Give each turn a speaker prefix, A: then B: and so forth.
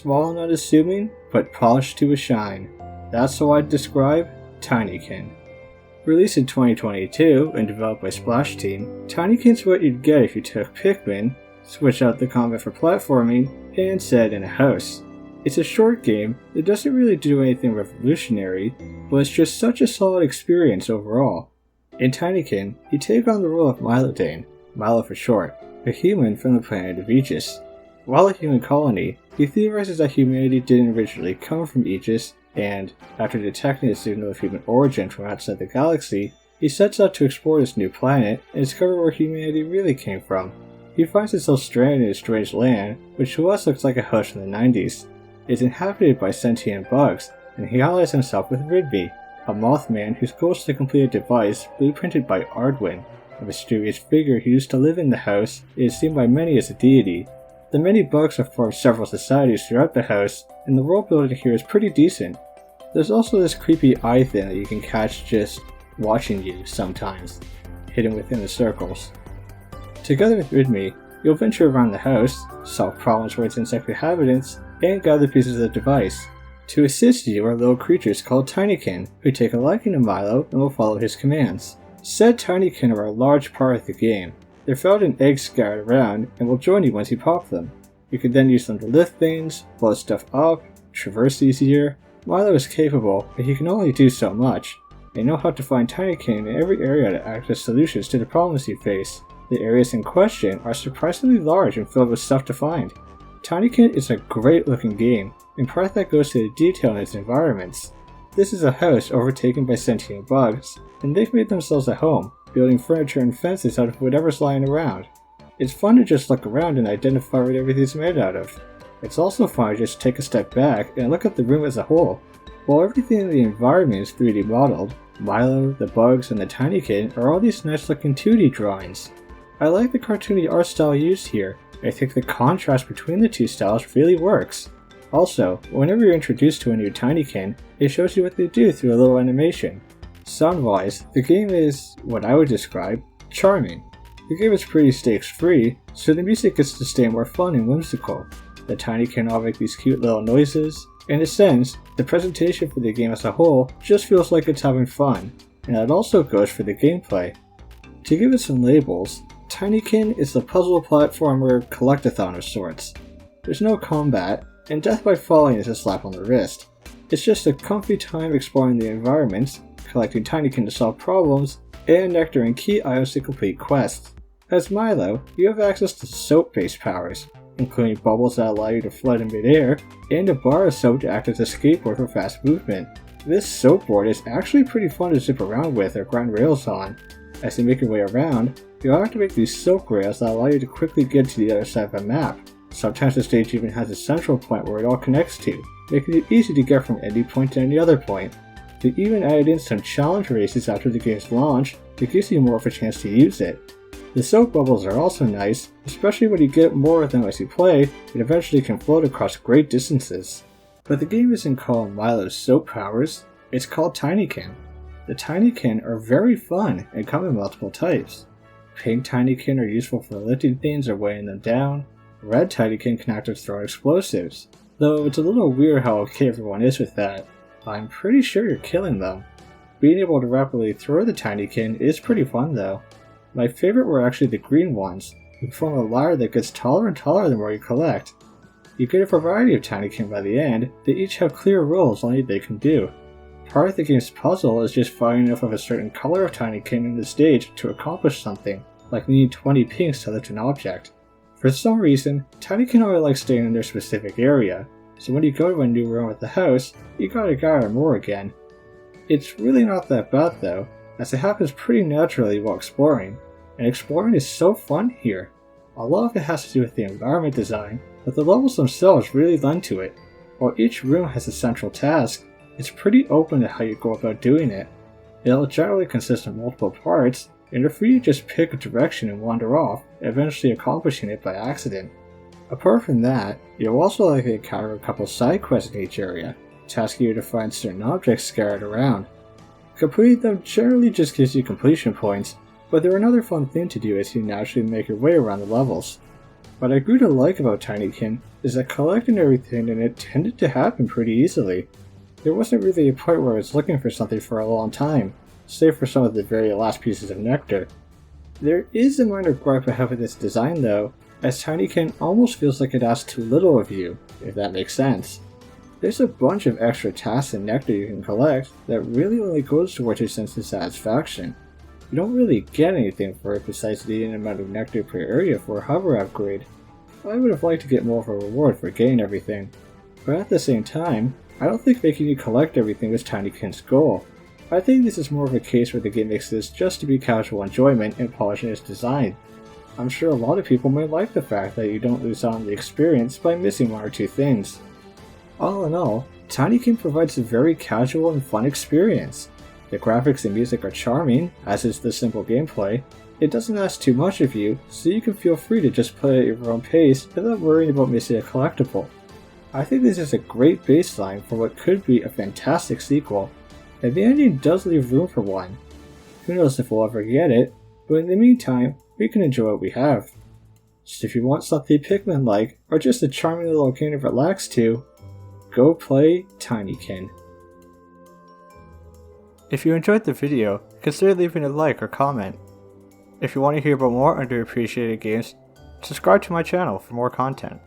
A: small and unassuming, but polished to a shine. That's how I'd describe Tinykin. Released in 2022 and developed by Splash Team, Tinykin's what you'd get if you took Pikmin, switched out the combat for platforming, and set it in a house. It's a short game that doesn't really do anything revolutionary, but it's just such a solid experience overall. In Tinykin, you take on the role of Milodane, Milo for short, a human from the planet of Aegis. While a human colony, he theorizes that humanity didn't originally come from Aegis, and, after detecting a signal of human origin from outside the galaxy, he sets out to explore this new planet and discover where humanity really came from. He finds himself stranded in a strange land, which to us looks like a house from the 90s. It's inhabited by sentient bugs, and he allies himself with Ridby, a Mothman whose goal is to complete a device blueprinted by Ardwin, a mysterious figure who used to live in the house and is seen by many as a deity. The many bugs have formed several societies throughout the house, and the world building here is pretty decent. There's also this creepy eye thing that you can catch just watching you sometimes, hidden within the circles. Together with Ridby, you'll venture around the house, solve problems for its insect inhabitants, and gather pieces of the device. To assist you are little creatures called Tinykin, who take a liking to Milo and will follow his commands. Said Tinykin are a large part of the game. They're found in eggs scattered around and will join you once you pop them. You can then use them to lift things, blow stuff up, traverse easier. Milo is capable, but he can only do so much. They know how to find Tinykin in every area to act as solutions to the problems you face. The areas in question are surprisingly large and filled with stuff to find. Tinykin is a great looking game, in part that goes to the detail in its environments. This is a house overtaken by sentient bugs, and they've made themselves a home, building furniture and fences out of whatever's lying around. It's fun to just look around and identify what everything's made out of. It's also fun to just take a step back and look at the room as a whole. While everything in the environment is 3D modeled, Milo, the bugs, and the Tinykin are all these nice looking 2D drawings. I like the cartoony art style used here. I think the contrast between the two styles really works. Also, whenever you're introduced to a new Tinykin, it shows you what they do through a little animation. Sound-wise, the game is, what I would describe, charming. The game is pretty stakes-free, so the music gets to stay more fun and whimsical. The Tinykin all make these cute little noises. In a sense, the presentation for the game as a whole just feels like it's having fun, and that also goes for the gameplay. To give it some labels, Tinykin is a puzzle platformer collectathon of sorts. There's no combat, and death by falling is a slap on the wrist. It's just a comfy time exploring the environments, collecting Tinykin to solve problems, and nectaring key items to complete quests. As Milo, you have access to soap-based powers, including bubbles that allow you to float in midair, and a bar of soap to act as a skateboard for fast movement. This soap board is actually pretty fun to zip around with or grind rails on. As you make your way around, you'll activate these soap rails that allow you to quickly get to the other side of the map. Sometimes the stage even has a central point where it all connects to, making it easy to get from any point to any other point. They even added in some challenge races after the game's launch that gives you more of a chance to use it. The soap bubbles are also nice, especially when you get more of them as you play, and eventually can float across great distances. But the game isn't called Milo's Soap Powers, it's called Tinykin. The Tinykin are very fun and come in multiple types. Pink Tinykin are useful for lifting things or weighing them down. Red Tinykin can act as throwing explosives, though it's a little weird how okay everyone is with that. I'm pretty sure you're killing them. Being able to rapidly throw the Tinykin is pretty fun though. My favorite were actually the green ones, who form a ladder that gets taller and taller the more you collect. You get a variety of Tinykin by the end that each have clear roles only they can do. Part of the game's puzzle is just finding enough of a certain color of Tinykin in the stage to accomplish something, like needing 20 pinks to lift an object. For some reason, Tinykin only like staying in their specific area, so when you go to a new room at the house, you gotta gather more again. It's really not that bad though, as it happens pretty naturally while exploring, and exploring is so fun here. A lot of it has to do with the environment design, but the levels themselves really lend to it. While each room has a central task, it's pretty open to how you go about doing it. It'll generally consist of multiple parts, and you're free to just pick a direction and wander off, eventually accomplishing it by accident. Apart from that, you'll also likely encounter a couple side quests in each area, tasking you to find certain objects scattered around. Completing them generally just gives you completion points, but they're another fun thing to do as you naturally make your way around the levels. What I grew to like about Tinykin is that collecting everything in it tended to happen pretty easily. There wasn't really a point where I was looking for something for a long time, save for some of the very last pieces of nectar. There is a minor gripe I have with this design though, as Tinykin almost feels like it asks too little of you, if that makes sense. There's a bunch of extra tasks and nectar you can collect that really only goes towards your sense of satisfaction. You don't really get anything for it besides the amount of nectar per area for a hover upgrade. I would have liked to get more of a reward for getting everything, but at the same time, I don't think making you collect everything was Tinykin's goal. I think this is more of a case where the game makes this just to be casual enjoyment and polishing its design. I'm sure a lot of people might like the fact that you don't lose out on the experience by missing one or two things. All in all, Tinykin provides a very casual and fun experience. The graphics and music are charming, as is the simple gameplay. It doesn't ask too much of you, so you can feel free to just play at your own pace without worrying about missing a collectible. I think this is a great baseline for what could be a fantastic sequel, and the ending does leave room for one. Who knows if we'll ever get it, but in the meantime, we can enjoy what we have. So if you want something Pikmin-like, or just a charming little game to relax to, go play Tinykin. If you enjoyed the video, consider leaving a like or comment. If you want to hear about more underappreciated games, subscribe to my channel for more content.